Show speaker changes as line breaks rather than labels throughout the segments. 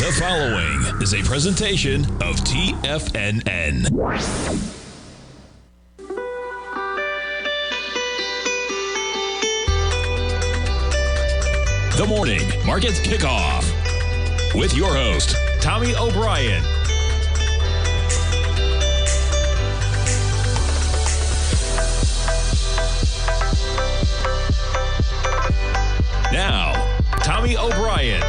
The following is a presentation of TFNN. The Morning Market Kickoff with your host, Tommy O'Brien. Now, Tommy O'Brien.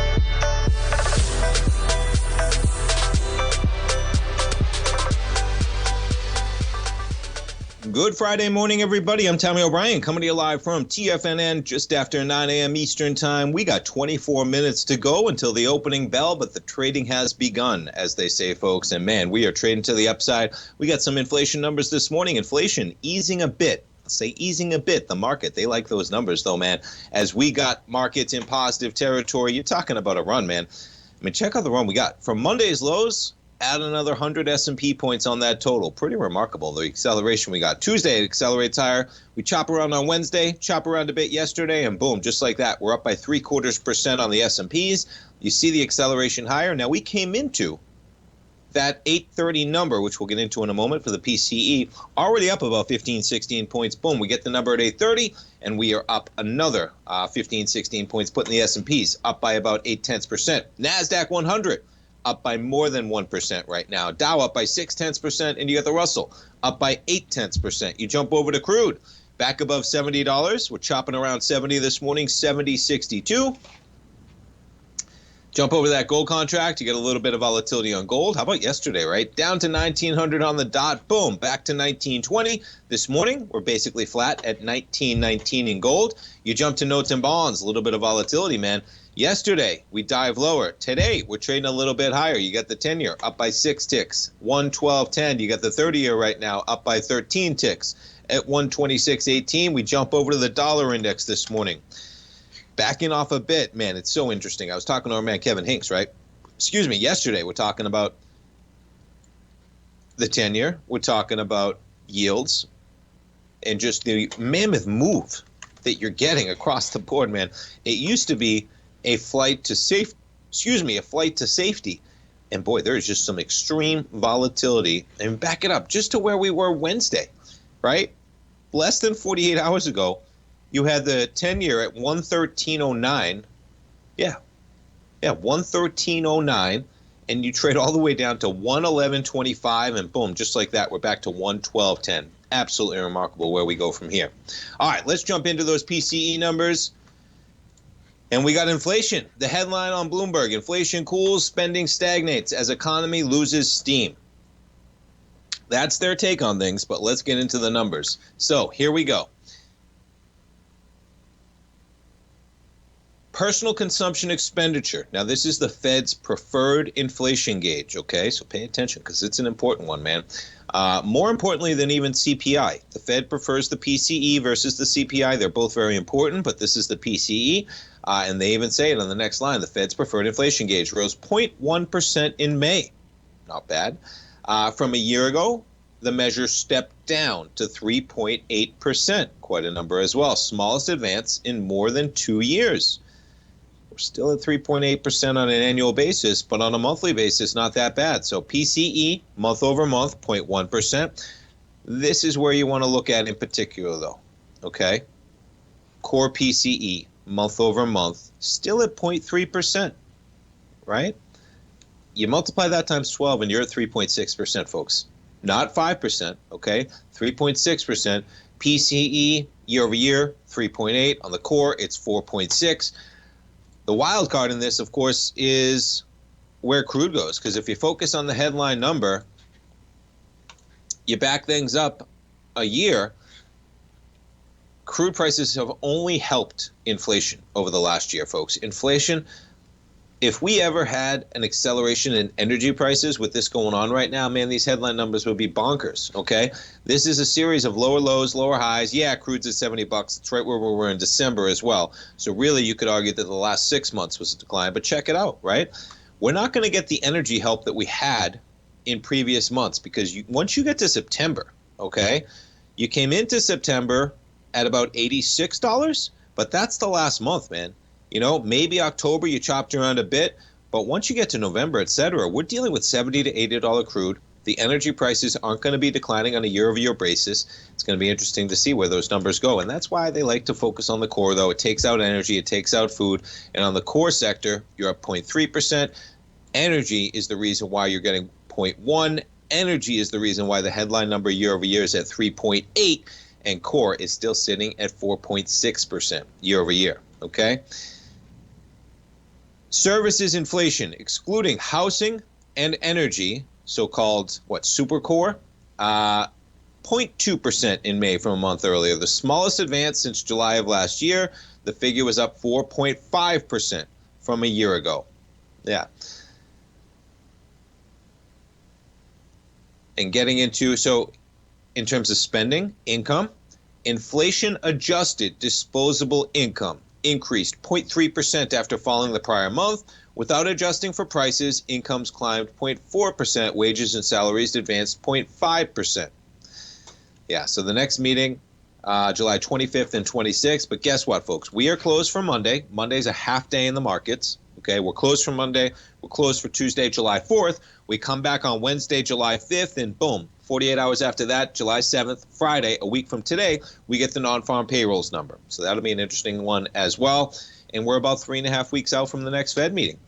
Good Friday morning, everybody. I'm Tommy O'Brien, coming to you live from TFNN just after 9 a.m. Eastern Time. We got 24 minutes to go until the opening bell, but the trading has begun, as they say, folks. And, man, we are trading to the upside. We got some inflation numbers this morning. Inflation easing a bit. Say easing a bit. The market, they like those numbers, though, man. As we got markets in positive territory, you're talking about a run, man. I mean, check out the run we got. From Monday's lows, add another 100 S&P points on that total. Pretty remarkable, the acceleration we got. Tuesday, it accelerates higher. We chop around on Wednesday, chop around a bit yesterday, and boom, just like that. We're up by 0.75% on the S&Ps. You see the acceleration higher. Now, we came into that 830 number, which we'll get into in a moment for the PCE, already up about 15, 16 points. Boom, we get the number at 830, and we are up another 15, 16 points, putting the S&Ps up by about 0.8%. NASDAQ 100 up by more than 1% right now. Dow up by 0.6%, and you got the Russell up by 0.8%. You jump over to crude, back above $70. We're chopping around 70 this morning, 70.62. Jump over that gold contract, you get a little bit of volatility on gold. How about yesterday, right? Down to 1900 on the dot, boom, back to 1920. This morning, we're basically flat at 1919 in gold. You jump to notes and bonds, a little bit of volatility, man. Yesterday, we dive lower. Today, we're trading a little bit higher. You got the 10-year up by 6 ticks, 112.10. You got the 30-year right now up by 13 ticks at 126.18. We jump over to the dollar index this morning. Backing off a bit, man, it's so interesting. I was talking to our man Kevin Hincks, right? Excuse me, yesterday we're talking about the 10-year. We're talking about yields and just the mammoth move that you're getting across the board, man. It used to be a flight to safety. And boy, there is just some extreme volatility. And back it up just to where we were Wednesday, right? Less than 48 hours ago, you had the 10-year at 113.09. Yeah, 113.09. And you trade all the way down to 111.25. And boom, just like that, we're back to 112.10. Absolutely remarkable where we go from here. All right, let's jump into those PCE numbers. And we got inflation. The headline on Bloomberg, inflation cools, spending stagnates as economy loses steam. That's their take on things, but let's get into the numbers. So here we go. Personal consumption expenditure. Now, this is the Fed's preferred inflation gauge, okay? So pay attention because it's an important one, man. More importantly than even CPI. The Fed prefers the PCE versus the CPI. They're both very important, but this is the PCE. And they even say it on the next line. The Fed's preferred inflation gauge rose 0.1% in May. Not bad. From a year ago, the measure stepped down to 3.8%. Quite a number as well. Smallest advance in more than 2 years. We're still at 3.8% on an annual basis, but on a monthly basis, not that bad. So PCE, month over month, 0.1%. This is where you want to look at in particular, though, okay? Core PCE, month over month, still at 0.3%, right? You multiply that times 12, and you're at 3.6%, folks. Not 5%, okay? 3.6%. PCE, year over year, 3.8. On the core, it's 4.6. The wild card in this, of course, is where crude goes. Because if you focus on the headline number, you back things up a year, crude prices have only helped inflation over the last year, folks. Inflation, if we ever had an acceleration in energy prices with this going on right now, man, these headline numbers would be bonkers, okay? This is a series of lower lows, lower highs. Yeah, crude's at $70. It's right where we were in December as well. So really, you could argue that the last 6 months was a decline, but check it out, right? We're not going to get the energy help that we had in previous months because once you get to September, okay, you came into September at about $86, but that's the last month, man. You know, maybe October you chopped around a bit, But once you get to November, et cetera, we're dealing with $70 to $80 crude. The energy prices aren't going to be declining on a year-over-year basis. It's going to be interesting to see where those numbers go. And that's why they like to focus on the core, though. It takes out energy, it takes out food. And on the core sector, you're up 0.3%. Energy is the reason why you're getting 0.1. Energy is the reason why the headline number year-over-year is at 3.8. And core is still sitting at 4.6% year-over-year. Okay? Services inflation, excluding housing and energy, so-called, super core? 0.2% in May from a month earlier. The smallest advance since July of last year. The figure was up 4.5% from a year ago. Yeah. And getting into, so in terms of spending, income, inflation-adjusted disposable income increased 0.3% after falling the prior month. Without adjusting for prices, incomes climbed 0.4%. Wages and salaries advanced 0.5%. Yeah, so the next meeting, July 25th and 26th. But guess what, folks? We are closed for Monday. Monday's a half day in the markets. Okay, we're closed for Monday. We're closed for Tuesday, July 4th. We come back on Wednesday, July 5th, and boom, 48 hours after that, July 7th, Friday, a week from today, we get the non-farm payrolls number. So that'll be an interesting one as well. And we're about 3.5 weeks out from the next Fed meeting.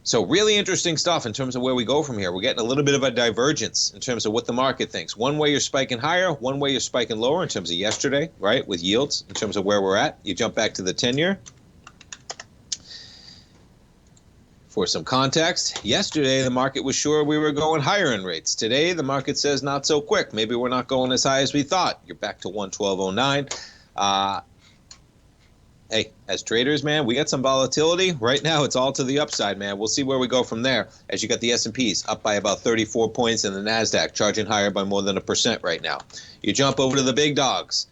So really interesting stuff in terms of where we go from here. We're getting a little bit of a divergence in terms of what the market thinks. One way you're spiking higher, one way you're spiking lower in terms of yesterday, right, with yields, in terms of where we're at. You jump back to the 10-year. For some context, yesterday the market was sure we were going higher in rates. Today the market says not so quick. Maybe we're not going as high as we thought. You're back to 112.09. Hey, as traders, man, we got some volatility. Right now it's all to the upside, man. We'll see where we go from there. As you got the S&Ps up by about 34 points and the NASDAQ charging higher by more than 1% right now. You jump over to the big dogs.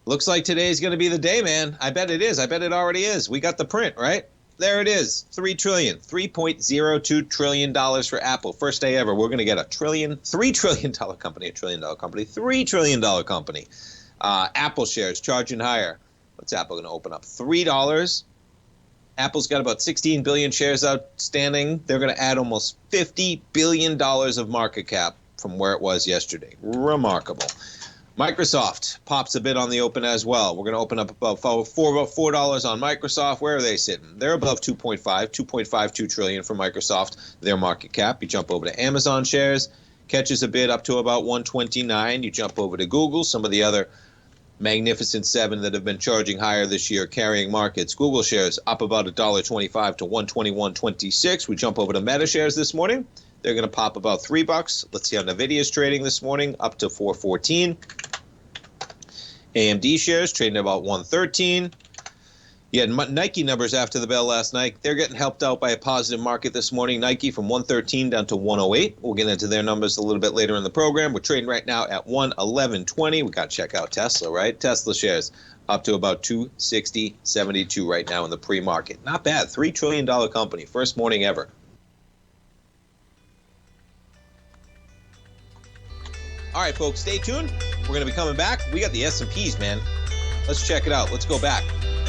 Looks like today's going to be the day, man. I bet it is. I bet it already is. We got the print, right? There it is, $3 trillion, $3.02 trillion for Apple. First day ever. We're going to get $3 trillion company, $3 trillion company. Apple shares charging higher. What's Apple going to open up? $3. Apple's got about 16 billion shares outstanding. They're going to add almost $50 billion of market cap from where it was yesterday. Remarkable. Microsoft pops a bit on the open as well. We're going to open up about $4 on Microsoft. Where are they sitting? They're above 2.52 trillion for Microsoft, their market cap. You jump over to Amazon shares, catches a bit up to about 129. You jump over to Google, some of the other magnificent seven that have been charging higher this year, carrying markets. Google shares up about $1.25 to 121.26. We jump over to Meta shares this morning. They're going to pop about $3. Let's see how NVIDIA's trading this morning, up to 414. AMD shares trading about 113. You had Nike numbers after the bell last night. They're getting helped out by a positive market this morning. Nike from 113 down to 108. We'll get into their numbers a little bit later in the program. We're trading right now at 111.20. We got to check out Tesla, right? Tesla shares up to about 260.72 right now in the pre-market. Not bad. $3 trillion company. First morning ever. All right, folks, stay tuned. We're going to be coming back. We got the S&Ps, man. Let's check it out. Let's go back.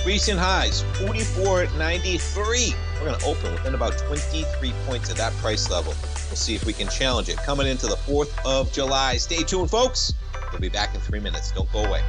Recent highs, 44.93. We're going to open within about 23 points of that price level. We'll see if we can challenge it. Coming into the 4th of July. Stay tuned, folks. We'll be back in 3 minutes. Don't go away.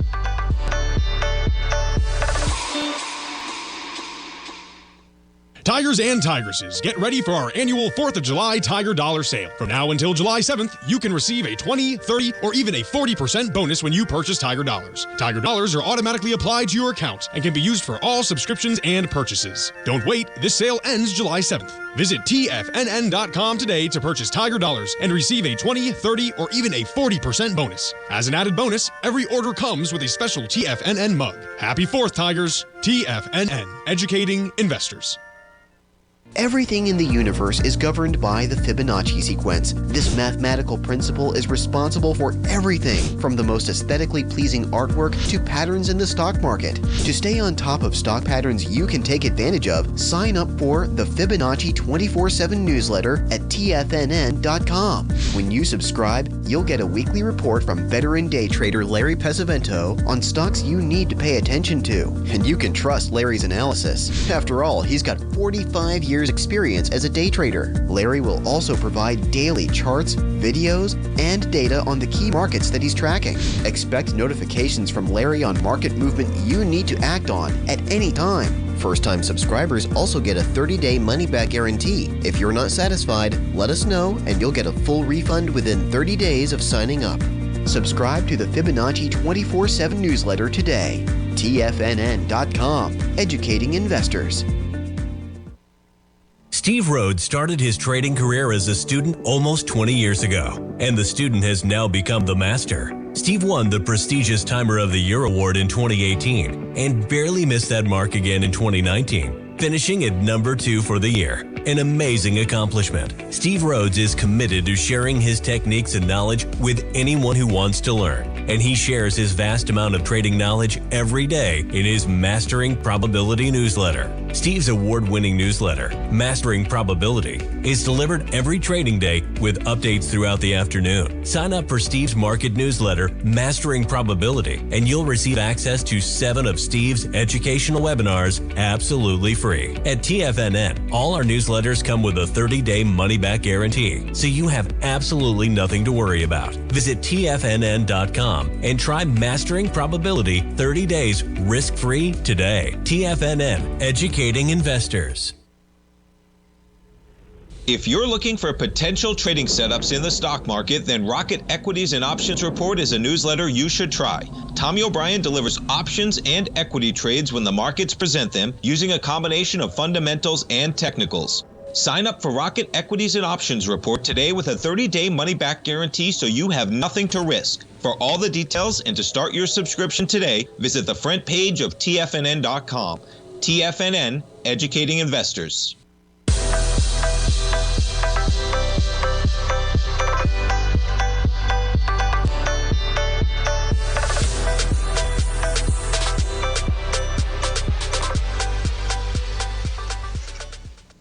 Tigers and Tigresses, get ready for our annual 4th of July Tiger Dollar Sale. From now until July 7th, you can receive a 20, 30, or even a 40% bonus when you purchase Tiger Dollars. Tiger Dollars are automatically applied to your account and can be used for all subscriptions and purchases. Don't wait, this sale ends July 7th. Visit TFNN.com today to purchase Tiger Dollars and receive a 20, 30, or even a 40% bonus. As an added bonus, every order comes with a special TFNN mug. Happy 4th, Tigers. TFNN, educating investors.
Everything in the universe is governed by the Fibonacci sequence. This mathematical principle is responsible for everything from the most aesthetically pleasing artwork to patterns in the stock market. To stay on top of stock patterns you can take advantage of, sign up for the Fibonacci 24/7 newsletter at TFNN.com. When you subscribe, you'll get a weekly report from veteran day trader Larry Pesavento on stocks you need to pay attention to. And you can trust Larry's analysis. After all, he's got 45 years years' experience as a day trader. Larry will also provide daily charts, videos, and data on the key markets that he's tracking. Expect notifications from Larry on market movement you need to act on at any time. First-time subscribers also get a 30-day money-back guarantee. If you're not satisfied, let us know and you'll get a full refund within 30 days of signing up. Subscribe to the Fibonacci 24/7 newsletter today. TFNN.com, educating investors.
Steve Rhodes started his trading career as a student almost 20 years ago, and the student has now become the master. Steve won the prestigious Timer of the Year award in 2018 and barely missed that mark again in 2019, finishing at number 2 for the year. An amazing accomplishment. Steve Rhodes is committed to sharing his techniques and knowledge with anyone who wants to learn, and he shares his vast amount of trading knowledge every day in his Mastering Probability newsletter. Steve's award-winning newsletter, Mastering Probability, is delivered every trading day with updates throughout the afternoon. Sign up for Steve's market newsletter, Mastering Probability, and you'll receive access to 7 of Steve's educational webinars absolutely free. At TFNN, all our newsletters come with a 30-day money-back guarantee, so you have absolutely nothing to worry about. Visit TFNN.com and try Mastering Probability 30 days risk-free today. TFNN, educating investors.
If you're looking for potential trading setups in the stock market, then Rocket Equities and Options Report is a newsletter you should try. Tommy O'Brien delivers options and equity trades when the markets present them, using a combination of fundamentals and technicals. Sign up for Rocket Equities and Options Report today with a 30-day money-back guarantee, so you have nothing to risk. For all the details and to start your subscription today, visit the front page of TFNN.com. TFNN, educating investors.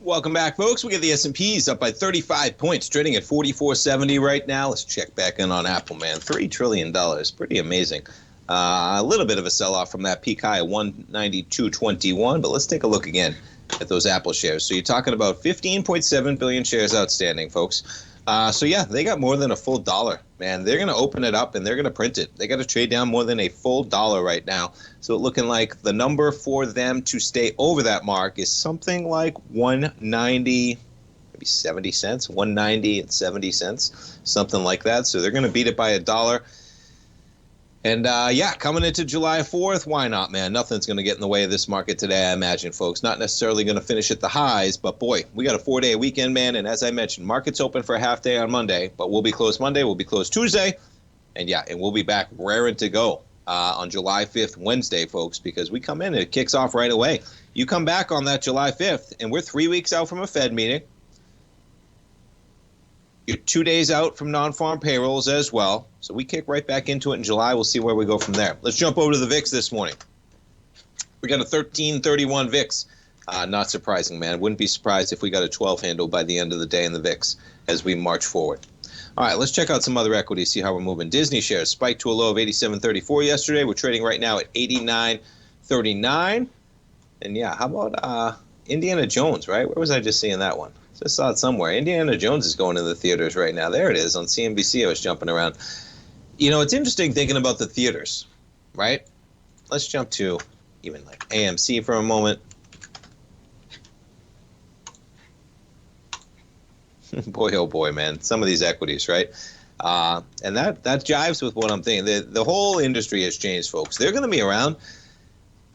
Welcome back, folks. We get the S&Ps up by 35 points, trading at 44.70 right now. Let's check back in on Apple, man. $3 trillion. Pretty amazing. A little bit of a sell-off from that peak high of 192.21, but let's take a look again at those Apple shares. So you're talking about 15.7 billion shares outstanding, folks. So yeah, they got more than a full dollar, man. They're going to open it up and they're going to print it. They got to trade down more than a full dollar right now. So looking like the number for them to stay over that mark is something like 190, maybe 70 cents, 190 and 70 cents, something like that. So they're going to beat it by a dollar. And yeah, coming into July 4th, why not, man? Nothing's going to get in the way of this market today, I imagine, folks. Not necessarily going to finish at the highs, but boy, we got a 4-day weekend, man. And as I mentioned, market's open for a half day on Monday, but we'll be closed Monday, we'll be closed Tuesday. And yeah, and we'll be back raring to go on July 5th, Wednesday, folks, because we come in and it kicks off right away. You come back on that July 5th, and we're 3 weeks out from a Fed meeting. You're 2 days out from non-farm payrolls as well. So we kick right back into it in July. We'll see where we go from there. Let's jump over to the VIX this morning. We got a 1331 VIX. Not surprising, man. Wouldn't be surprised if we got a 12 handle by the end of the day in the VIX as we march forward. All right, let's check out some other equities, see how we're moving. Disney shares spiked to a low of 87.34 yesterday. We're trading right now at 89.39. And yeah, how about Indiana Jones, right? Where was I just seeing that one? Just saw it somewhere. Indiana Jones is going to the theaters right now. There it is on CNBC. I was jumping around. You know, it's interesting thinking about the theaters, right? Let's jump to even like AMC for a moment. Boy, oh boy, man. Some of these equities, right? And that jives with what I'm thinking. The whole industry has changed, folks. They're going to be around.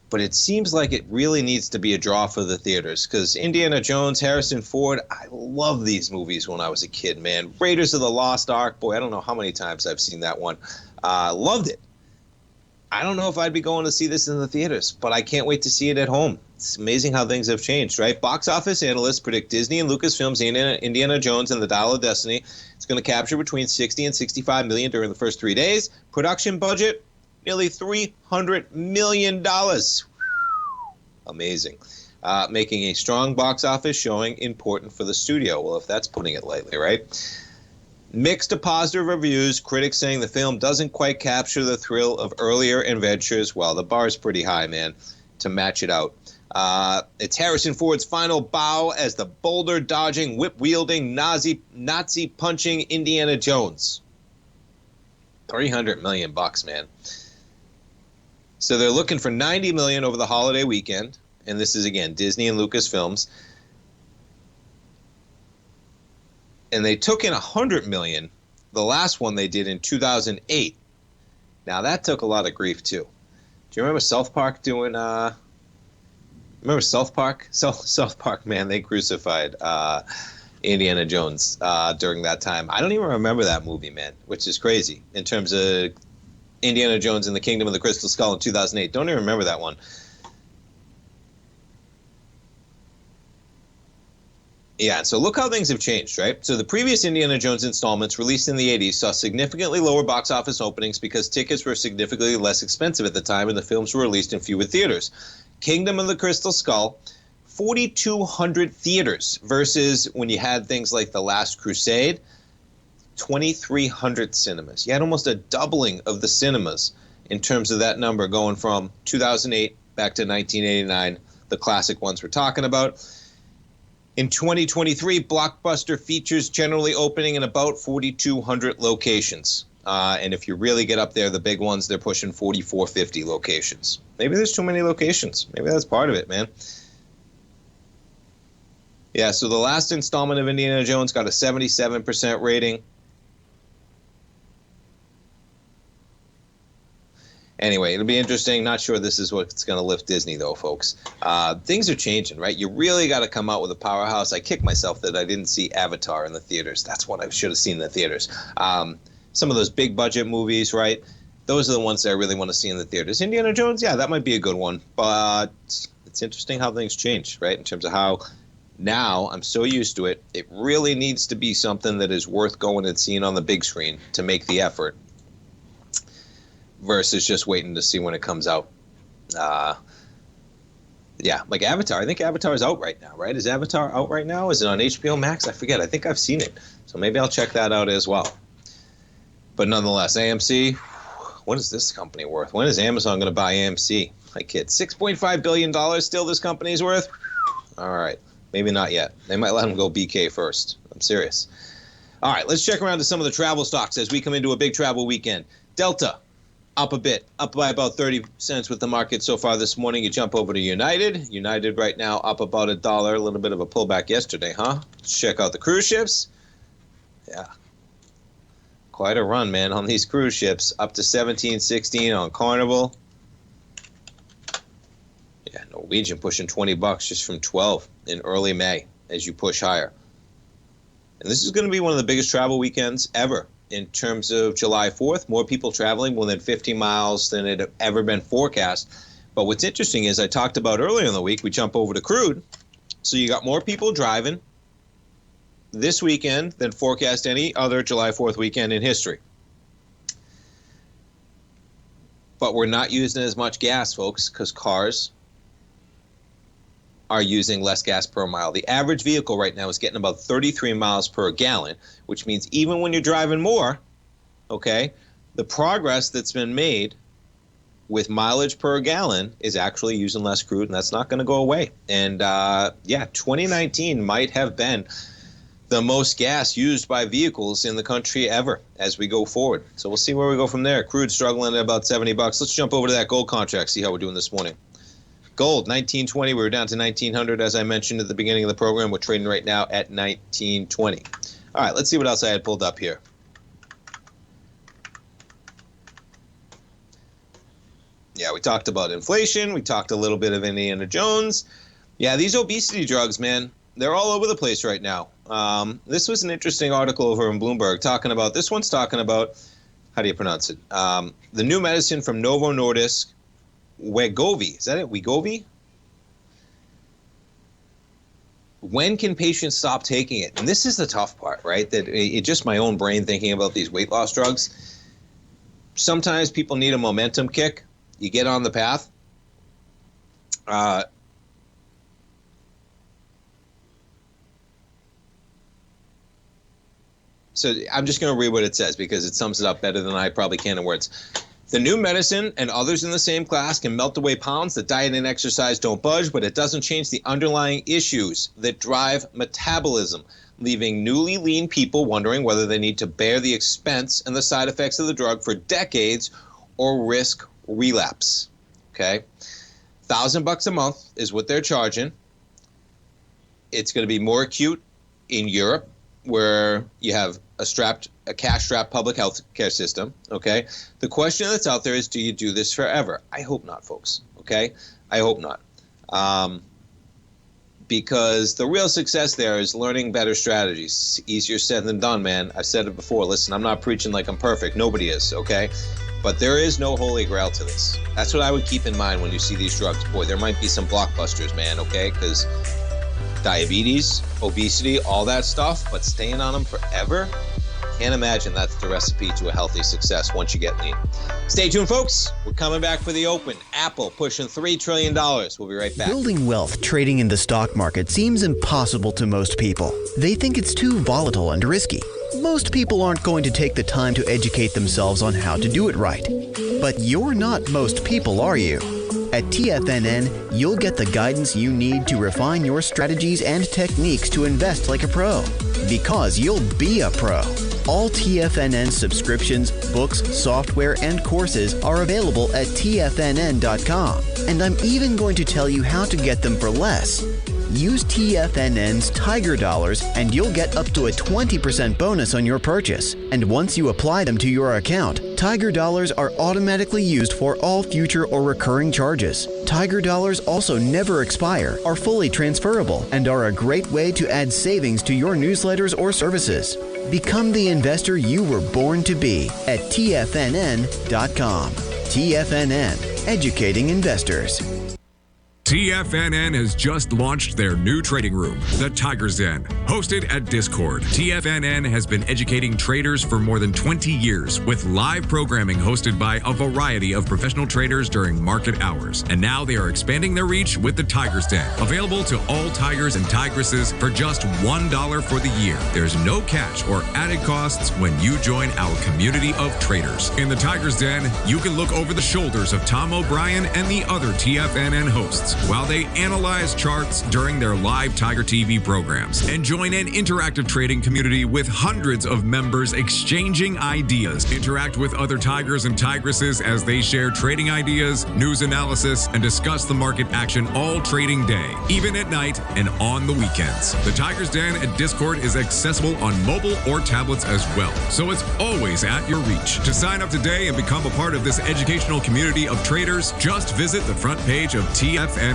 But it seems like it really needs to be a draw for the theaters because Indiana Jones, Harrison Ford, I love these movies when I was a kid, man. Raiders of the Lost Ark, boy, I don't know how many times I've seen that one. Loved it. I don't know if I'd be going to see this in the theaters, but I can't wait to see it at home. It's amazing how things have changed, right? Box office analysts predict Disney and Lucasfilm's Indiana Jones and the Dial of Destiny. It's going to capture between 60 and 65 million during the first 3 days. Production budget, nearly $300 million. Amazing. Making a strong box office showing important for the studio. Well, if that's putting it lightly, right? Mixed to positive reviews. Critics saying the film doesn't quite capture the thrill of earlier adventures. Well, the bar is pretty high, man, to match it out. It's Harrison Ford's final bow as the boulder-dodging, whip-wielding, Nazi-punching Indiana Jones. $300 million, man. So they're looking for $90 million over the holiday weekend, and this is, again, Disney and Lucasfilms. And they took in $100 million, the last one they did in 2008. Now, that took a lot of grief, too. Do you remember South Park doing... Remember South Park? South Park, man, they crucified Indiana Jones during that time. I don't even remember that movie, man, which is crazy in terms of Indiana Jones and the Kingdom of the Crystal Skull in 2008. Don't even remember that one. Yeah, so look how things have changed, right? So the previous Indiana Jones installments released in the 80s saw significantly lower box office openings because tickets were significantly less expensive at the time and the films were released in fewer theaters. Kingdom of the Crystal Skull, 4,200 theaters versus when you had things like The Last Crusade, 2,300 cinemas. You had almost a doubling of the cinemas in terms of that number going from 2008 back to 1989, the classic ones we're talking about. In 2023, blockbuster features generally opening in about 4,200 locations. And if you really get up there, the big ones, they're pushing 4,450 locations. Maybe there's too many locations. Maybe that's part of it, man. Yeah, so the last installment of Indiana Jones got a 77% rating. Anyway, it'll be interesting. Not sure this is what's going to lift Disney, though, folks. Things are changing, right? You really got to come out with a powerhouse. I kick myself that I didn't see Avatar in the theaters. That's what I should have seen in the theaters. Some of those big budget movies, right? Those are the ones that I really want to see in the theaters. Indiana Jones, yeah, that might be a good one. But it's interesting how things change, right? In terms of how now I'm so used to it. It really needs to be something that is worth going and seeing on the big screen to make the effort versus just waiting to see when it comes out. Yeah, like Avatar. I think Avatar is out right now, right? Is Avatar out right now? Is it on HBO Max? I forget. I think I've seen it. So maybe I'll check that out as well. But nonetheless, AMC, what is this company worth? When is Amazon going to buy AMC? I kid. $6.5 billion still this company's worth? All right. Maybe not yet. They might let them go BK first. I'm serious. All right, let's check around to some of the travel stocks as we come into a big travel weekend. Delta, up a bit, up by about 30 cents with the market so far this morning. You jump over to United. United right now up about $1. A little bit of a pullback yesterday, huh? Let's check out the cruise ships. Yeah. Quite a run, man, on these cruise ships. Up to 17.16 on Carnival. Yeah, Norwegian pushing $20 just from 12 in early May as you push higher. And this is going to be one of the biggest travel weekends ever in terms of July 4th. More people traveling within 50 miles than it had ever been forecast. But what's interesting is I talked about earlier in the week, we jump over to crude. So you got more people driving this weekend than forecast any other July 4th weekend in history. But we're not using as much gas, folks, because cars are using less gas per mile. The average vehicle right now is getting about 33 miles per gallon, which means even when you're driving more, okay, the progress that's been made with mileage per gallon is actually using less crude, and that's not going to go away. And, 2019 might have been the most gas used by vehicles in the country ever as we go forward. So we'll see where we go from there. Crude struggling at about $70. Let's jump over to that gold contract, see how we're doing this morning. Gold, 1920. We were down to 1900, as I mentioned at the beginning of the program. We're trading right now at 1920. All right, let's see what else I had pulled up here. Yeah, we talked about inflation. We talked a little bit of Indiana Jones. Yeah, these obesity drugs, man, they're all over the place right now. This was an interesting article over in Bloomberg talking about, this one's talking about, how do you pronounce it? The new medicine from Novo Nordisk, Wegovy. Is that it? Wegovy? When can patients stop taking it? And this is the tough part, right? That it's just my own brain thinking about these weight loss drugs. Sometimes people need a momentum kick. You get on the path. So I'm just going to read what it says because it sums it up better than I probably can in words. The new medicine and others in the same class can melt away pounds that diet and exercise don't budge, but it doesn't change the underlying issues that drive metabolism, leaving newly lean people wondering whether they need to bear the expense and the side effects of the drug for decades or risk relapse. Okay? $1,000 a month is what they're charging. It's going to be more acute in Europe, where you have a cash-strapped public health care system, okay? The question that's out there is, do you do this forever? I hope not, folks, okay? I hope not. Because the real success there is learning better strategies. Easier said than done, man. I've said it before. Listen, I'm not preaching like I'm perfect. Nobody is, okay? But there is no holy grail to this. That's what I would keep in mind when you see these drugs. Boy, there might be some blockbusters, man, okay? Because diabetes, obesity, all that stuff, but staying on them forever? Can't imagine that's the recipe to a healthy success once you get lean. Stay tuned, folks. We're coming back for the open. Apple pushing $3 trillion. We'll be right back.
Building wealth trading in the stock market seems impossible to most people. They think it's too volatile and risky. Most people aren't going to take the time to educate themselves on how to do it right. But you're not most people, are you? At TFNN, you'll get the guidance you need to refine your strategies and techniques to invest like a pro. Because you'll be a pro. All TFNN subscriptions, books, software, and courses are available at TFNN.com. And I'm even going to tell you how to get them for less. Use TFNN's Tiger Dollars and you'll get up to a 20% bonus on your purchase. And once you apply them to your account, Tiger Dollars are automatically used for all future or recurring charges. Tiger Dollars also never expire, are fully transferable, and are a great way to add savings to your newsletters or services. Become the investor you were born to be at TFNN.com. TFNN, educating investors.
TFNN has just launched their new trading room, the Tiger's Den, hosted at Discord. TFNN has been educating traders for more than 20 years with live programming hosted by a variety of professional traders during market hours. And now they are expanding their reach with the Tiger's Den, available to all tigers and tigresses for just $1 for the year. There's no catch or added costs when you join our community of traders. In the Tiger's Den, you can look over the shoulders of Tom O'Brien and the other TFNN hosts while they analyze charts during their live Tiger TV programs, and join an interactive trading community with hundreds of members exchanging ideas. Interact with other tigers and tigresses as they share trading ideas, news analysis, and discuss the market action all trading day, even at night and on the weekends. The Tiger's Den at Discord is accessible on mobile or tablets as well, so it's always at your reach. To sign up today and become a part of this educational community of traders, just visit the front page of TFNN.com.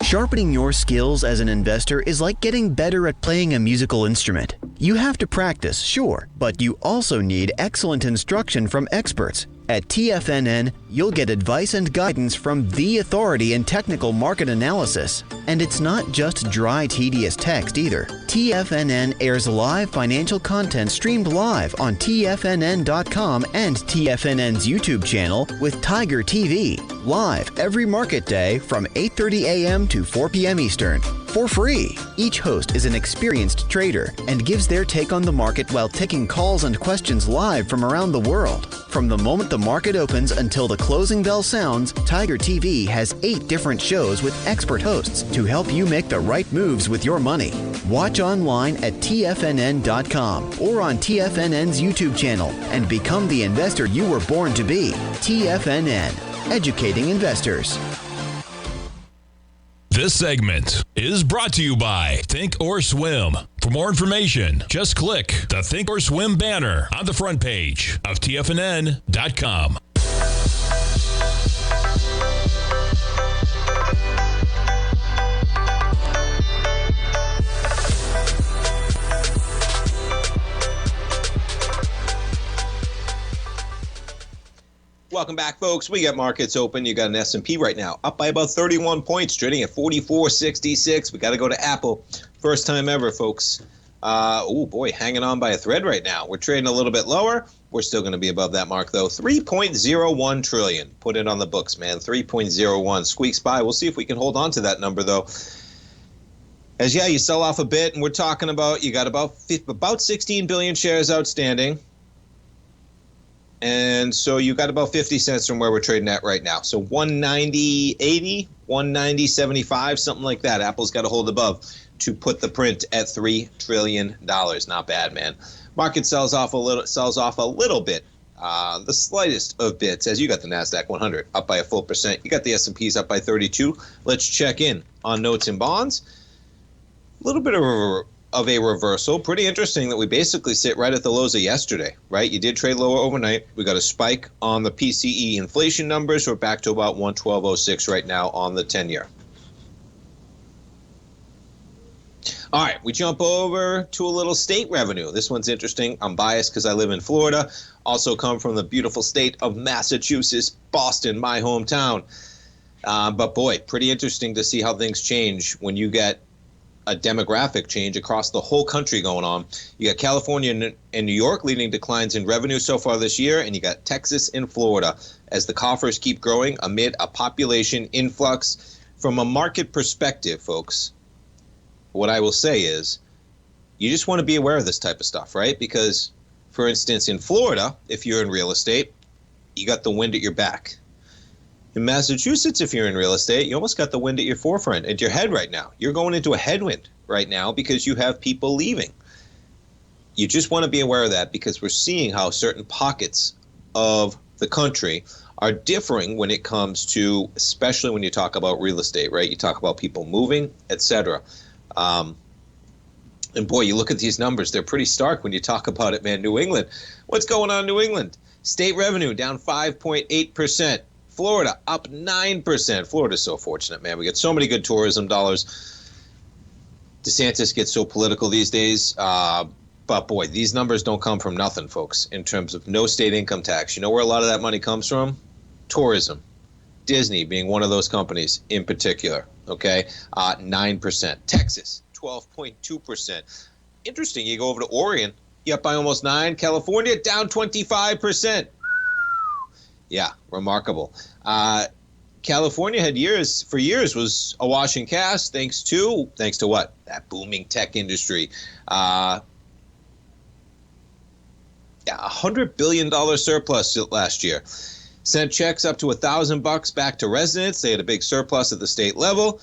Sharpening your skills as an investor is like getting better at playing a musical instrument. You have to practice, sure, but you also need excellent instruction from experts. At TFNN, you'll get advice and guidance from the authority in technical market analysis. And it's not just dry, tedious text either. TFNN airs live financial content streamed live on TFNN.com and TFNN's YouTube channel with Tiger TV, live every market day from 8:30 a.m. to 4 p.m. Eastern, for free. Each host is an experienced trader and gives their take on the market while taking calls and questions live from around the world. From the moment the market opens until the closing bell sounds, Tiger TV has 8 different shows with expert hosts to help you make the right moves with your money. Watch online at TFNN.com or on TFNN's YouTube channel and become the investor you were born to be. TFNN, educating investors.
This segment is brought to you by Thinkorswim. For more information, just click the Thinkorswim banner on the front page of TFNN.com.
Welcome back, folks. We got markets open. You got an S&P right now up by about 31 points, trading at 44.66. We got to go to Apple. First time ever, folks. Oh, boy, hanging on by a thread right now. We're trading a little bit lower. We're still going to be above that mark, though. 3.01 trillion. Put it on the books, man. 3.01. Squeaks by. We'll see if we can hold on to that number, though. 3.01 trillion. Put it on the books, man. 3.01. Squeaks by. We'll see if we can hold on to that number, though. 3.01 trillion. Put it on the books, man. 3.01. Squeaks by. We'll see if we can hold on to that number, though. As you sell off a bit, and we're talking about you got about 16 billion shares outstanding. And so you got about 50 cents from where we're trading at right now. So 190.80, 190.75, something like that. Apple's got to hold above to put the print at $3 trillion. Not bad, man. Market sells off a little bit. The slightest of bits, as you got the NASDAQ 100 up by a full percent. You got the S&Ps up by 32. Let's check in on notes and bonds. A little bit of a reversal. Pretty interesting that we basically sit right at the lows of yesterday, right? You did trade lower overnight. We got a spike on the PCE inflation numbers. We're back to about 112.06 right now on the 10-year. All right, we jump over to a little state revenue. This one's interesting. I'm biased because I live in Florida. Also come from the beautiful state of Massachusetts, Boston, my hometown. But boy, pretty interesting to see how things change when you get a demographic change across the whole country going on. You got California and New York leading declines in revenue so far this year, and you got Texas and Florida as the coffers keep growing amid a population influx. From a market perspective, folks, what I will say is you just want to be aware of this type of stuff, right? Because, for instance, in Florida, if you're in real estate, you got the wind at your back. In Massachusetts, if you're in real estate, you almost got the wind at your forefront, at your head right now. You're going into a headwind right now because you have people leaving. You just want to be aware of that because we're seeing how certain pockets of the country are differing when it comes to, especially when you talk about real estate, right? You talk about people moving, etc. And boy, you look at these numbers, they're pretty stark when you talk about it, man. New England, what's going on in New England? State revenue down 5.8%. Florida up 9%. Florida's so fortunate, man. We get so many good tourism dollars. DeSantis gets so political these days. But boy, these numbers don't come from nothing, folks, in terms of no state income tax. You know where a lot of that money comes from? Tourism. Disney being one of those companies in particular. Okay, 9%. Texas, 12.2%. Interesting. You go over to Oregon, you up by almost 9%. California down 25%. Yeah, remarkable. California had for years was awash in cash thanks to what? That booming tech industry. $100 billion surplus last year. Sent checks up to $1,000 back to residents. They had a big surplus at the state level.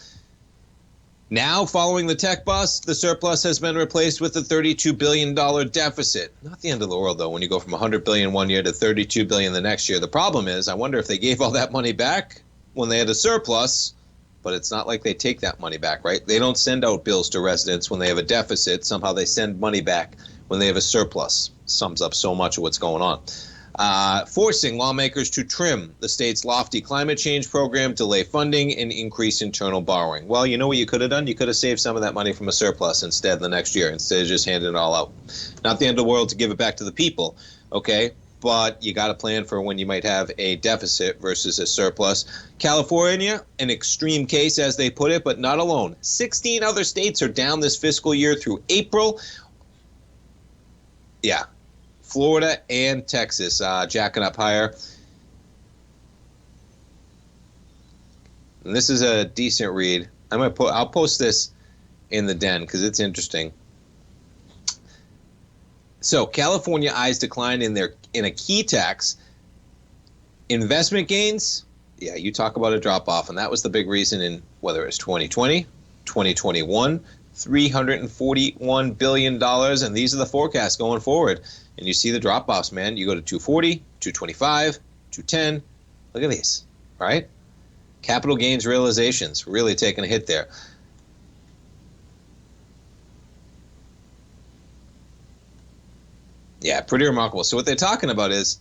Now, following the tech bust, the surplus has been replaced with a $32 billion deficit. Not the end of the world, though, when you go from $100 billion one year to $32 billion the next year. The problem is, I wonder if they gave all that money back when they had a surplus, but it's not like they take that money back, right? They don't send out bills to residents when they have a deficit. Somehow they send money back when they have a surplus. Sums up so much of what's going on. Forcing lawmakers to trim the state's lofty climate change program, delay funding, and increase internal borrowing. Well, you know what you could have done? You could have saved some of that money from a surplus instead the next year, instead of just handing it all out. Not the end of the world to give it back to the people, okay? But you got to plan for when you might have a deficit versus a surplus. California, an extreme case, as they put it, but not alone. 16 other states are down this fiscal year through April. Yeah. Florida and Texas jacking up higher. And this is a decent read. I'll post this in the den because it's interesting. So California eyes decline in a key tax. Investment gains, yeah, you talk about a drop off, and that was the big reason in whether it's 2020, 2021, $341 billion, and these are the forecasts going forward. And you see the drop-offs, man. You go to 240, 225, 210. Look at these, right? Capital gains realizations really taking a hit there. Yeah, pretty remarkable. So what they're talking about is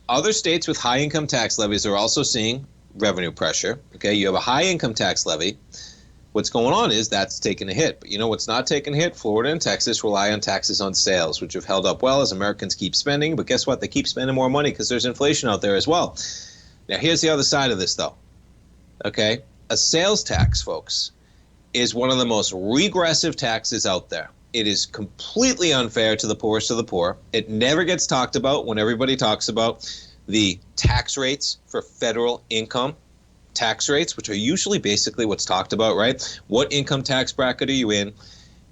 other states with high income tax levies are also seeing revenue pressure. Okay, you have a high income tax levy. What's going on is that's taking a hit. But you know what's not taking a hit? Florida and Texas rely on taxes on sales, which have held up well as Americans keep spending. But guess what? They keep spending more money because there's inflation out there as well. Now, here's the other side of this, though. Okay? A sales tax, folks, is one of the most regressive taxes out there. It is completely unfair to the poorest of the poor. It never gets talked about when everybody talks about the tax rates for federal income. tax rates, which are usually basically what's talked about, right? What income tax bracket are you in?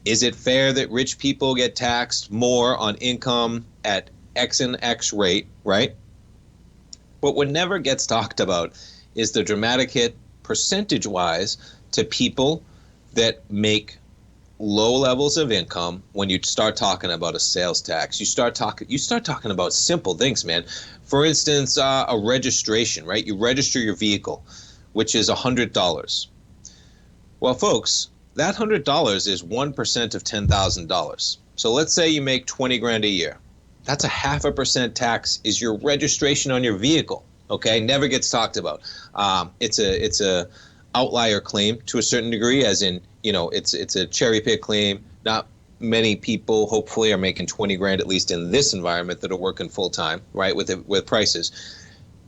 Is it fair that rich people get taxed more on income at X and X rate, right? But what never gets talked about is the dramatic hit percentage-wise to people that make low levels of income when you start talking about a sales tax. You start talking about simple things, man. For instance, a registration, right? You register your vehicle, which is $100. Well, folks, that $100 is 1% of $10,000. So let's say you make 20 grand a year. That's a 0.5% tax is your registration on your vehicle. Okay, never gets talked about. It's a outlier claim to a certain degree, as in, it's a cherry pick claim. Not many people, hopefully, are making 20 grand, at least in this environment, that are working full time, right, with prices.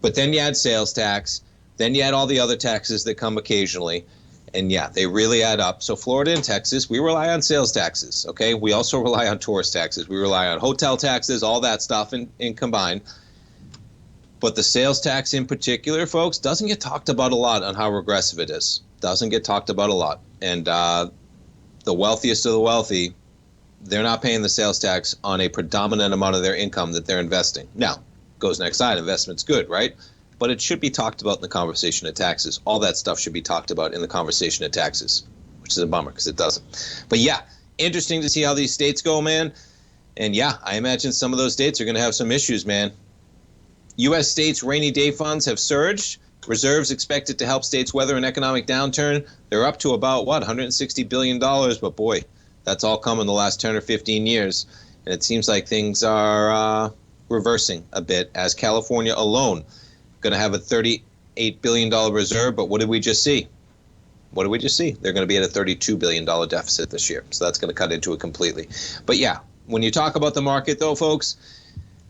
But then you add sales tax, then you add all the other taxes that come occasionally, and yeah, they really add up. So Florida and Texas, we rely on sales taxes. Okay, we also rely on tourist taxes. We rely on hotel taxes, all that stuff in combined. But the sales tax in particular, folks, doesn't get talked about a lot on how regressive it is. Doesn't get talked about a lot. And the wealthiest of the wealthy, they're not paying the sales tax on a predominant amount of their income that they're investing. Now, goes next side, investment's good, right? But it should be talked about in the conversation of taxes. All that stuff should be talked about in the conversation of taxes, which is a bummer because it doesn't. But yeah, interesting to see how these states go, man. And yeah, I imagine some of those states are going to have some issues, man. U.S. states' rainy day funds have surged. Reserves expected to help states weather an economic downturn. They're up to about, $160 billion. But boy, that's all come in the last 10 or 15 years. And it seems like things are reversing a bit, as California alone going to have a $38 billion reserve. But what did we just see? They're going to be at a $32 billion deficit this year. So that's going to cut into it completely. But yeah, when you talk about the market, though, folks,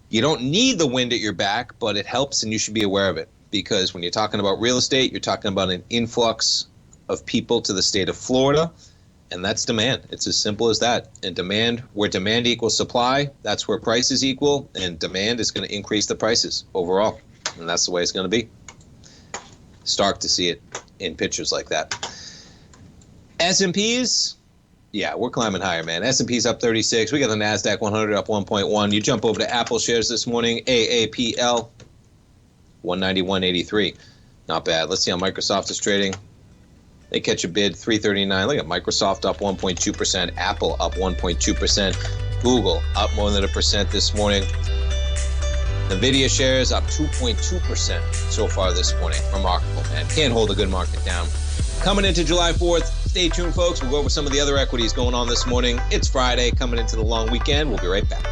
you don't need the wind at your back, but it helps, and you should be aware of it. Because when you're talking about real estate, you're talking about an influx of people to the state of Florida, and that's demand. It's as simple as that. And demand, where demand equals supply, that's where prices equal, and demand is going to increase the prices overall. And that's the way it's going to be. Stark to see it in pictures like that. S&Ps, yeah, we're climbing higher, man. S&P's up 36. We got the NASDAQ 100 up 1.1. You jump over to Apple shares this morning, AAPL, 191.83. Not bad. Let's see how Microsoft is trading. They catch a bid, 339. Look at Microsoft up 1.2%. Apple up 1.2%. Google up more than 1% this morning. NVIDIA shares up 2.2% so far this morning. Remarkable, man. Can't hold a good market down. Coming into July 4th, stay tuned, folks. We'll go over some of the other equities going on this morning. It's Friday, coming into the long weekend. We'll be right back.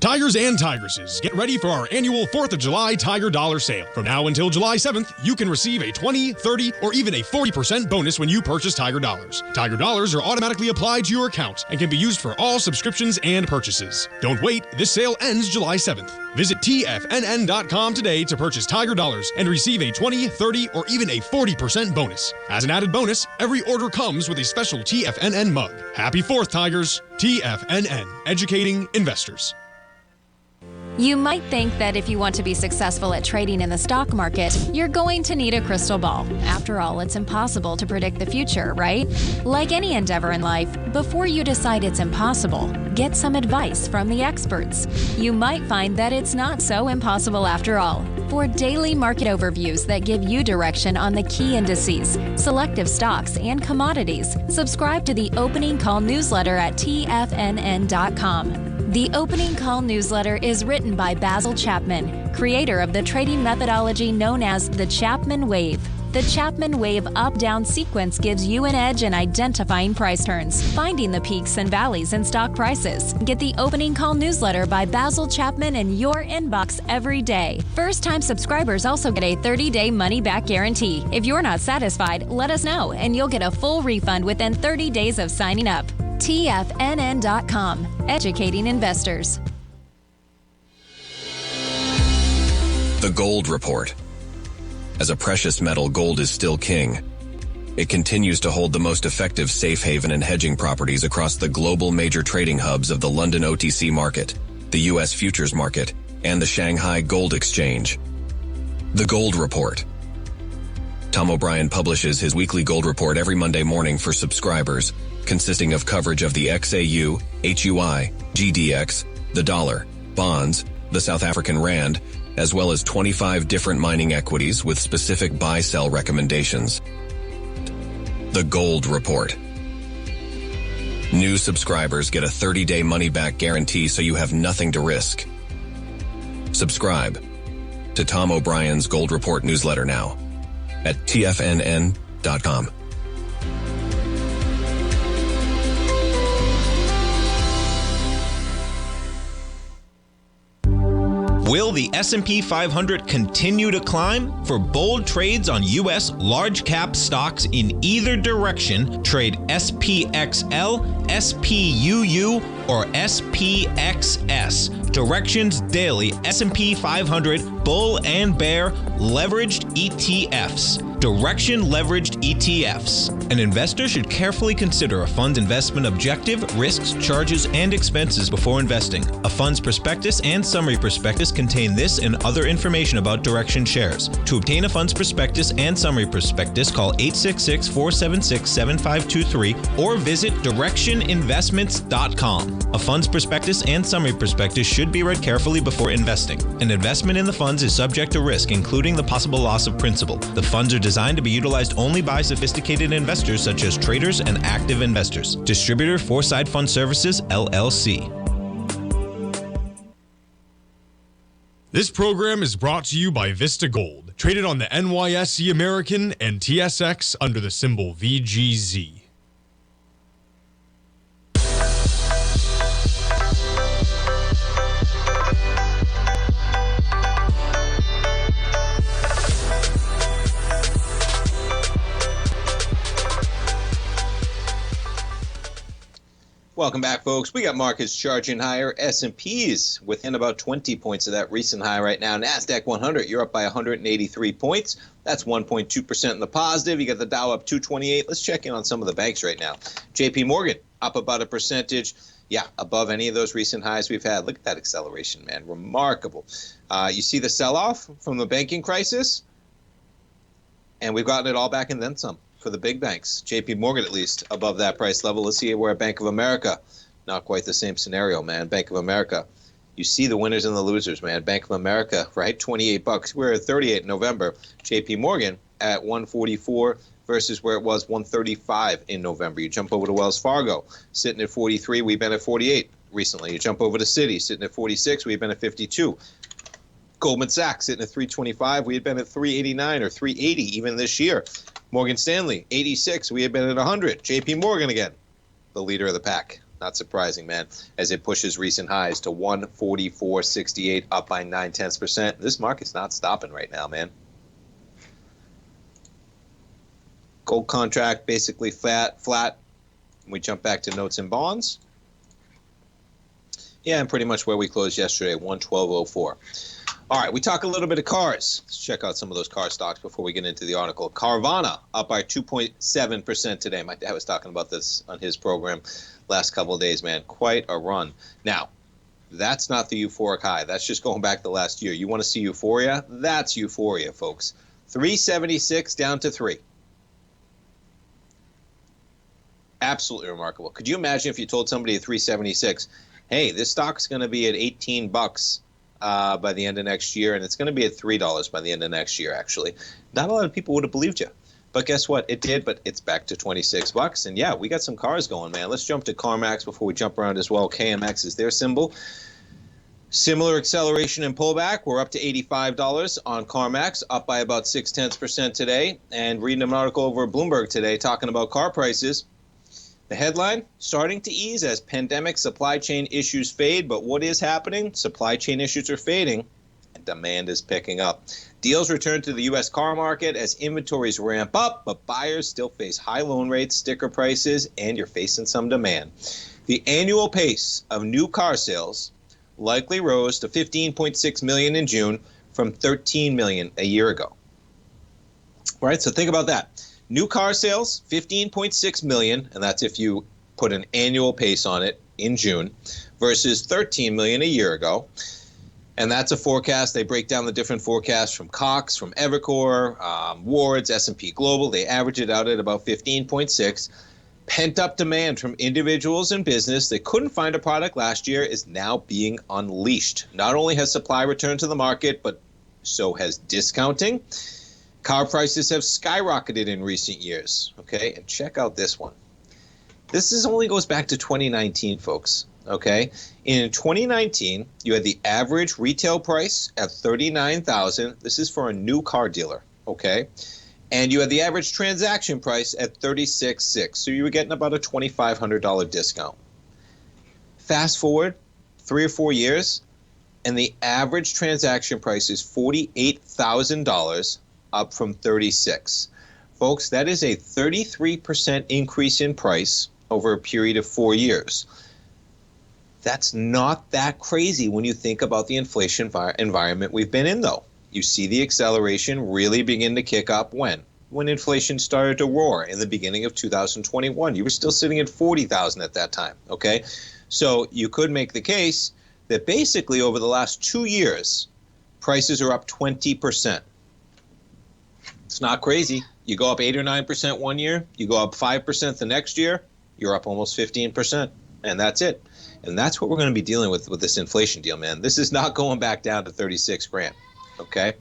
Tigers and Tigresses, get ready for our annual 4th of July Tiger Dollar Sale. From now until July 7th, you can receive a 20, 30, or even a 40% bonus when you purchase Tiger Dollars. Tiger Dollars are automatically applied to your account and can be used for all subscriptions and purchases. Don't wait, this sale ends July 7th. Visit TFNN.com today to purchase Tiger Dollars and receive a 20, 30, or even a 40% bonus. As an added bonus, every order comes with a special TFNN mug. Happy 4th, Tigers. TFNN, educating investors.
You might think that if you want to be successful at trading in the stock market, you're going to need a crystal ball. After all, it's impossible to predict the future, right? Like any endeavor in life, before you decide it's impossible, get some advice from the experts. You might find that it's not so impossible after all. For daily market overviews that give you direction on the key indices, selective stocks, and commodities, subscribe to the Opening Call newsletter at TFNN.com. The Opening Call newsletter is written by Basil Chapman, creator of the trading methodology known as the Chapman Wave. The Chapman Wave up-down sequence gives you an edge in identifying price turns, finding the peaks and valleys in stock prices. Get the Opening Call newsletter by Basil Chapman in your inbox every day. First-time subscribers also get a 30-day money-back guarantee. If you're not satisfied, let us know, and you'll get a full refund within 30 days of signing up. TFNN.com, educating investors.
The Gold Report. As a precious metal, gold is still king. It continues to hold the most effective safe haven and hedging properties across the global major trading hubs of the London OTC market, the U.S. futures market, and the Shanghai Gold Exchange. The Gold Report. Tom O'Brien publishes his weekly gold report every Monday morning for subscribers, consisting of coverage of the XAU, HUI, GDX, the dollar, bonds, the South African rand, as well as 25 different mining equities with specific buy-sell recommendations. The Gold Report. New subscribers get a 30-day money-back guarantee so you have nothing to risk. Subscribe to Tom O'Brien's Gold Report newsletter now at TFNN.com.
Will the S&P 500 continue to climb? For bold trades on U.S. large-cap stocks in either direction, trade SPXL, SPUU, or SPXS. Directions Daily S&P 500 Bull and Bear Leveraged ETFs. Direction Leveraged ETFs. An investor should carefully consider a fund's investment objective, risks, charges, and expenses before investing. A fund's prospectus and summary prospectus contain this and other information about Direction shares. To obtain a fund's prospectus and summary prospectus, call 866-476-7523 or visit directioninvestments.com. A fund's prospectus and summary prospectus should be read carefully before investing. An investment in the funds is subject to risk, including the possible loss of principal. The funds are designed to be utilized only by sophisticated investors such as traders and active investors. Distributor Foreside Fund Services, LLC.
This program is brought to you by Vista Gold, traded on the NYSE American and TSX under the symbol VGZ.
Welcome back, folks. We got markets charging higher. S&Ps within about 20 points of that recent high right now. NASDAQ 100, you're up by 183 points. That's 1.2% in the positive. You got the Dow up 228. Let's check in on some of the banks right now. JP Morgan up about a percentage. Yeah, above any of those recent highs we've had. Look at that acceleration, man. Remarkable. You see the sell-off from the banking crisis? And we've gotten it all back and then some. For the big banks, JP Morgan at least above that price level. Let's see where at Bank of America. Not quite the same scenario, man. Bank of America, you see the winners and the losers, man. Bank of America, right? $28. We're at 38 in November. JP Morgan at 144 versus where it was 135 in November. You jump over to Wells Fargo, sitting at 43. We've been at 48 recently. You jump over to Citi, sitting at 46. We've been at 52. Goldman Sachs sitting at 325. We had been at 389 or 380 even this year. Morgan Stanley, 86. We had been at 100. JP Morgan again, the leader of the pack. Not surprising, man, as it pushes recent highs to 144.68, up by 0.9%. This market's not stopping right now, man. Gold contract basically flat. We jump back to notes and bonds. Yeah, and pretty much where we closed yesterday, 112.04. All right, we talk a little bit of cars. Let's check out some of those car stocks before we get into the article. Carvana up by 2.7% today. My dad was talking about this on his program last couple of days, man. Quite a run. Now, that's not the euphoric high. That's just going back the last year. You want to see euphoria? That's euphoria, folks. 376 down to 3. Absolutely remarkable. Could you imagine if you told somebody at 376, hey, this stock's going to be at $18 by the end of next year, and it's going to be at $3 by the end of next year, actually. Not a lot of people would have believed you. But guess what? It did, but it's back to $26. And yeah, we got some cars going, man. Let's jump to CarMax before we jump around as well. KMX is their symbol. Similar acceleration and pullback. We're up to $85 on CarMax, up by about 0.6% today. And reading an article over at Bloomberg today talking about car prices. The headline, starting to ease as pandemic supply chain issues fade. But what is happening? Supply chain issues are fading and demand is picking up. Deals return to the U.S. car market as inventories ramp up, but buyers still face high loan rates, sticker prices, and you're facing some demand. The annual pace of new car sales likely rose to 15.6 million in June from 13 million a year ago. All right, so think about that. New car sales, 15.6 million, and that's if you put an annual pace on it in June, versus 13 million a year ago. And that's a forecast. They break down the different forecasts from Cox, from Evercore, Ward's, S&P Global. They average it out at about 15.6. Pent-up demand from individuals and business that couldn't find a product last year is now being unleashed. Not only has supply returned to the market, but so has discounting. Car prices have skyrocketed in recent years. Okay, and check out this one. This only goes back to 2019, folks. Okay, in 2019, you had the average retail price at $39,000. This is for a new car dealer. Okay, and you had the average transaction price at $36,600. So you were getting about a $2,500 discount. Fast forward 3 or 4 years, and the average transaction price is $48,000, up from $36,000. Folks, that is a 33% increase in price over a period of 4 years. That's not that crazy when you think about the inflation environment we've been in, though. You see the acceleration really begin to kick up when? When inflation started to roar in the beginning of 2021. You were still sitting at 40,000 at that time, okay? So you could make the case that basically over the last 2 years, prices are up 20%. It's not crazy. You go up 8 or 9% one year, you go up 5% the next year, you're up almost 15%, and that's it. And that's what we're going to be dealing with this inflation deal, man. This is not going back down to 36 grand, okay?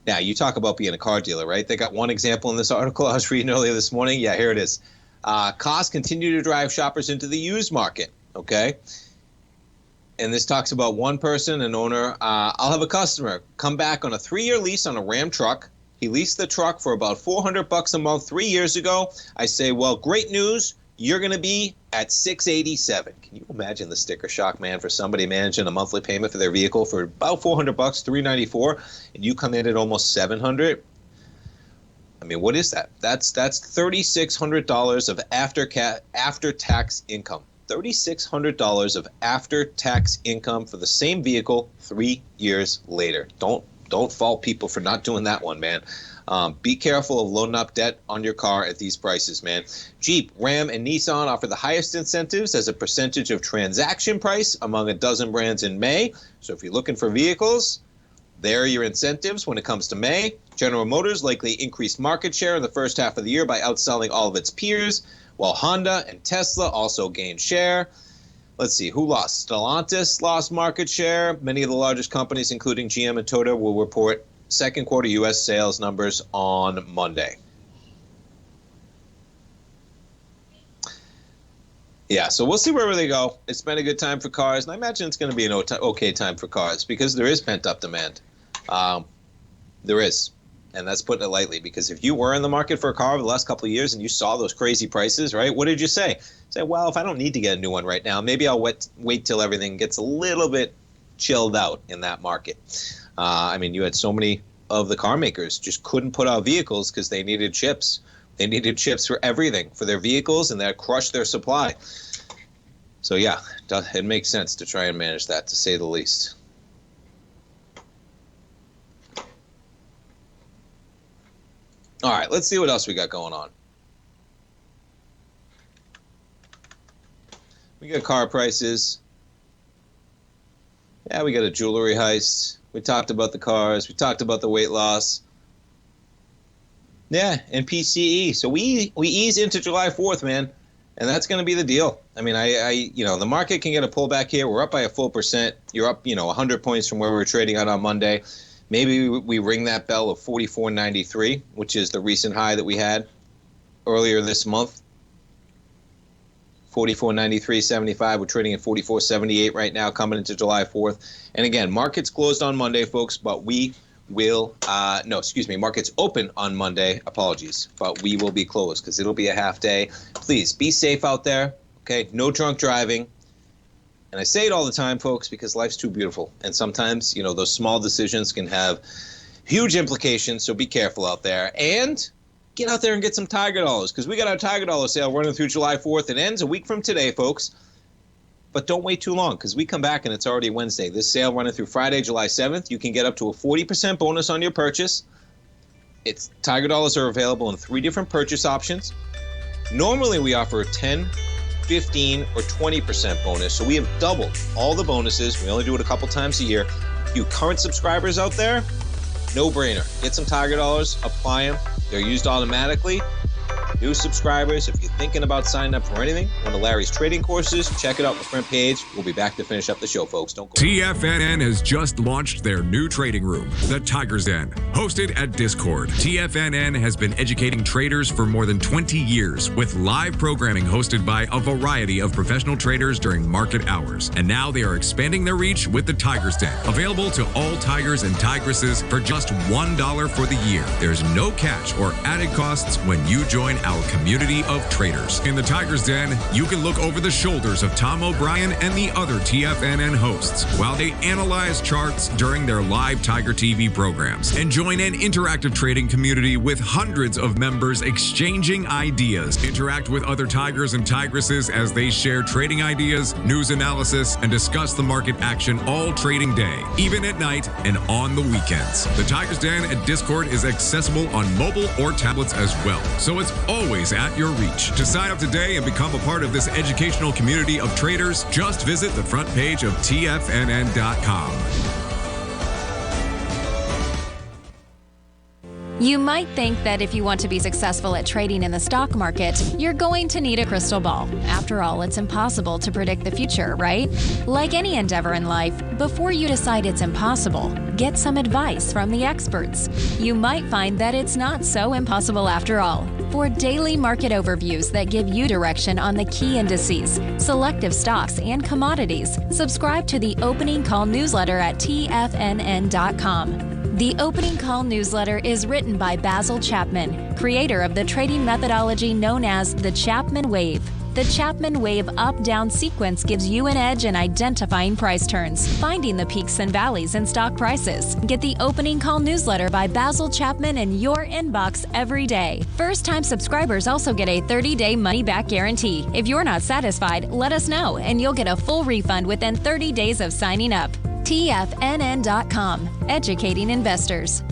Now, you talk about being a car dealer, right? They got one example in this article I was reading earlier this morning. Yeah, here it is. Costs continue to drive shoppers into the used market, okay? And this talks about one person, an owner. I'll have a customer come back on a 3-year lease on a Ram truck. He leased the truck for about $400 a month 3 years ago. I say, well, great news. You're going to be at $687. Can you imagine the sticker shock, man, for somebody managing a monthly payment for their vehicle for about $400, $394, and you come in at almost $700? I mean, what is that? That's $3,600 of after-tax income. $3,600 of after-tax income for the same vehicle 3 years later. Don't fault people for not doing that one, man. Be careful of loading up debt on your car at these prices, man. Jeep, Ram, and Nissan offer the highest incentives as a percentage of transaction price among a dozen brands in May. So if you're looking for vehicles, there are your incentives when it comes to May. General Motors likely increased market share in the first half of the year by outselling all of its peers, while Honda and Tesla also gained share. Let's see, who lost? Stellantis lost market share. Many of the largest companies, including GM and Toyota, will report second quarter U.S. sales numbers on Monday. Yeah, so we'll see where they go. It's been a good time for cars, and I imagine it's going to be an okay time for cars because there is pent-up demand. There is, and that's putting it lightly, because if you were in the market for a car over the last couple of years and you saw those crazy prices, right, what did you say? Say, well, if I don't need to get a new one right now, maybe I'll wait till everything gets a little bit chilled out in that market. I mean, you had so many of the car makers just couldn't put out vehicles because they needed chips. They needed chips for everything, for their vehicles, and that crushed their supply. So, yeah, it makes sense to try and manage that, to say the least. All right, let's see what else we got going on. We got car prices. Yeah, we got a jewelry heist. We talked about the cars. We talked about the weight loss. Yeah, and PCE. So we ease into July 4th, man, and that's going to be the deal. I mean, the market can get a pullback here. We're up by a full percent. You're up, 100 points from where we were trading out on Monday. Maybe we ring that bell of 44.93, which is the recent high that we had earlier this month. 44.93.75. We're trading at 44.78 right now, coming into July 4th. And again, markets closed on Monday, folks, but we will markets open on Monday. Apologies, but we will be closed because it'll be a half day. Please be safe out there. Okay, no drunk driving. And I say it all the time, folks, because life's too beautiful. And sometimes, those small decisions can have huge implications. So be careful out there. And get out there and get some Tiger Dollars, because we got our Tiger Dollar sale running through July 4th. It ends a week from today, folks. But don't wait too long, because we come back and it's already Wednesday. This sale running through Friday, July 7th. You can get up to a 40% bonus on your purchase. Tiger Dollars are available in 3 different purchase options. Normally, we offer a 10 15, or 20% bonus. So we have doubled all the bonuses. We only do it a couple times a year. You current subscribers out there, no brainer. Get some Tiger dollars, apply them. They're used automatically. New subscribers, if you're thinking about signing up for anything, one of Larry's trading courses, check it out on the front page. We'll be back to finish up the show, folks. Don't go.
TFNN has just launched their new trading room, the Tiger's Den, hosted at Discord. TFNN has been educating traders for more than 20 years with live programming hosted by a variety of professional traders during market hours. And now they are expanding their reach with the Tiger's Den, available to all Tigers and Tigresses for just $1 for the year. There's no catch or added costs when you join our community of traders. In the Tiger's Den, you can look over the shoulders of Tom O'Brien and the other TFNN hosts while they analyze charts during their live Tiger TV programs, and join an interactive trading community with hundreds of members exchanging ideas. Interact with other Tigers and Tigresses as they share trading ideas, news analysis, and discuss the market action all trading day, even at night and on the weekends. The Tiger's Den at Discord is accessible on mobile or tablets as well, so it's always at your reach. To sign up today and become a part of this educational community of traders, just visit the front page of TFNN.com.
You might think that if you want to be successful at trading in the stock market, you're going to need a crystal ball. After all, it's impossible to predict the future, right? Like any endeavor in life, before you decide it's impossible, get some advice from the experts. You might find that it's not so impossible after all. For daily market overviews that give you direction on the key indices, selective stocks, and commodities, subscribe to the Opening Call newsletter at TFNN.com. The Opening Call newsletter is written by Basil Chapman, creator of the trading methodology known as the Chapman Wave. The Chapman Wave up-down sequence gives you an edge in identifying price turns, finding the peaks and valleys in stock prices. Get the Opening Call newsletter by Basil Chapman in your inbox every day. First-time subscribers also get a 30-day money-back guarantee. If you're not satisfied, let us know, and you'll get a full refund within 30 days of signing up. TFNN.com, educating investors.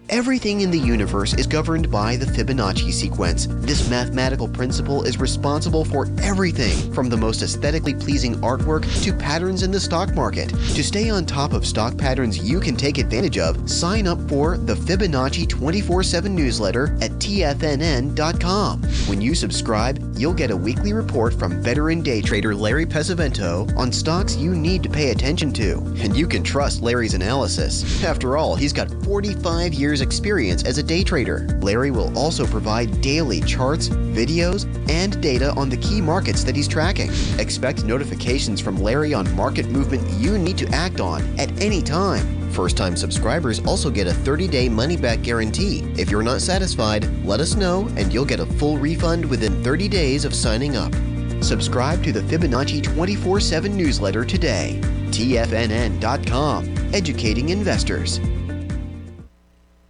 Everything in the universe is governed by the Fibonacci sequence. This mathematical principle is responsible for everything from the most aesthetically pleasing artwork to patterns in the stock market. To stay on top of stock patterns you can take advantage of, sign up for the Fibonacci 24/7 newsletter at TFNN.com. When you subscribe, you'll get a weekly report from veteran day trader Larry Pesavento on stocks you need to pay attention to. And you can trust Larry's analysis. After all, he's got 45 years experience as a day trader. Larry will also provide daily charts, videos, and data on the key markets that he's tracking. Expect notifications from Larry on market movement you need to act on at any time. First-time subscribers also get a 30-day money-back guarantee. If you're not satisfied, let us know and you'll get a full refund within 30 days of signing up. Subscribe to the Fibonacci 24/7 newsletter today. TFNN.com, educating investors.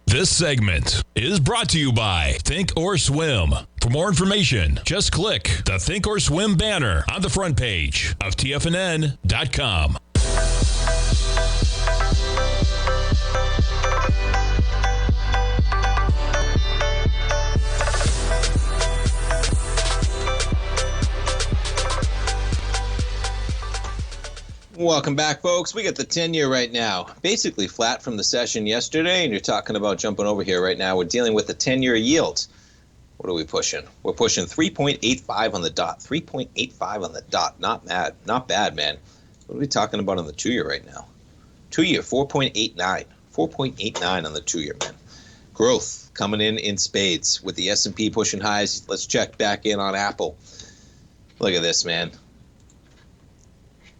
This segment is brought to you by Thinkorswim. For more information, just click the Thinkorswim banner on the front page of TFNN.com.
Welcome back, folks. We got the 10-year right now. Basically flat from the session yesterday, and you're talking about jumping over here right now. We're dealing with the 10-year yields. What are we pushing? We're pushing 3.85 on the dot. 3.85 on the dot. Not bad. Not bad, man. What are we talking about on the 2-year right now? 2-year, 4.89. 4.89 on the 2-year, man. Growth coming in spades with the S&P pushing highs. Let's check back in on Apple. Look at this, man.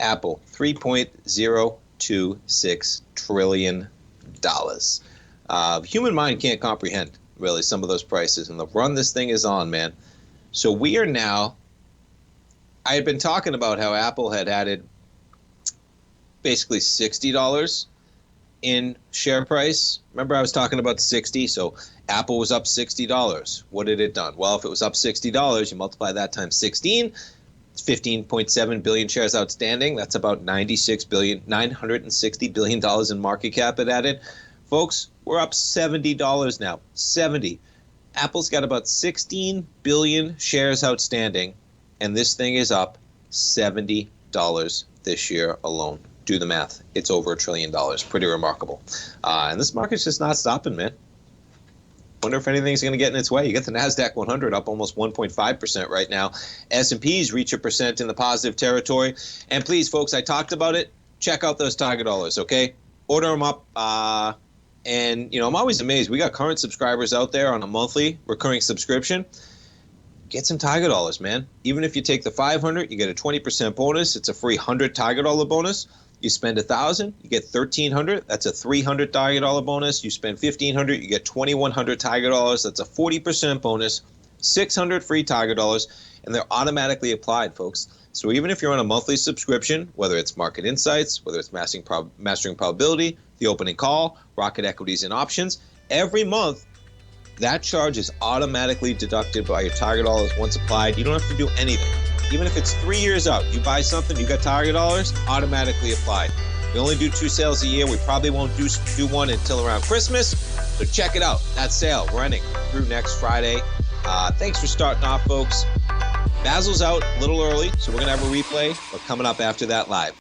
Apple, $3.026 trillion. Human mind can't comprehend, really, some of those prices. And the run this thing is on, man. So we are now, I had been talking about how Apple had added basically $60 in share price. Remember I was talking about 60, so Apple was up $60. What had it done? Well, if it was up $60, you multiply that times 16, 15.7 billion shares outstanding. That's about $960 billion in market cap it added. Folks, we're up $70 now. 70. Apple's got about 16 billion shares outstanding. and this thing is up $70 this year alone. Do the math. It's over $1 trillion. Pretty remarkable. And this market's just not stopping, man. Wonder if anything's going to get in its way. You get the NASDAQ 100 up almost 1.5% right now. S&P's reach 1% in the positive territory. And please, folks, I talked about it. Check out those Tiger Dollars, okay? Order them up. And, I'm always amazed. We got current subscribers out there on a monthly recurring subscription. Get some Tiger Dollars, man. Even if you take the 500, you get a 20% bonus. It's a free 100 Tiger Dollar bonus. You spend 1,000, you get 1,300. That's a 300 Tiger Dollar bonus. You spend 1,500, you get 2,100 Tiger Dollars. That's a 40% bonus. 600 free Tiger Dollars, and they're automatically applied, folks. So even if you're on a monthly subscription, whether it's Market Insights, whether it's Mastering Probability, the Opening Call, Rocket Equities and Options, every month that charge is automatically deducted by your Tiger Dollars once applied. You don't have to do anything. Even if it's 3 years out, you buy something, you got Tiger Dollars, automatically applied. We only do 2 sales a year. We probably won't do one until around Christmas. So check it out. That sale running through next Friday. Thanks for starting off, folks. Basil's out a little early, so we're going to have a replay. But coming up after that live.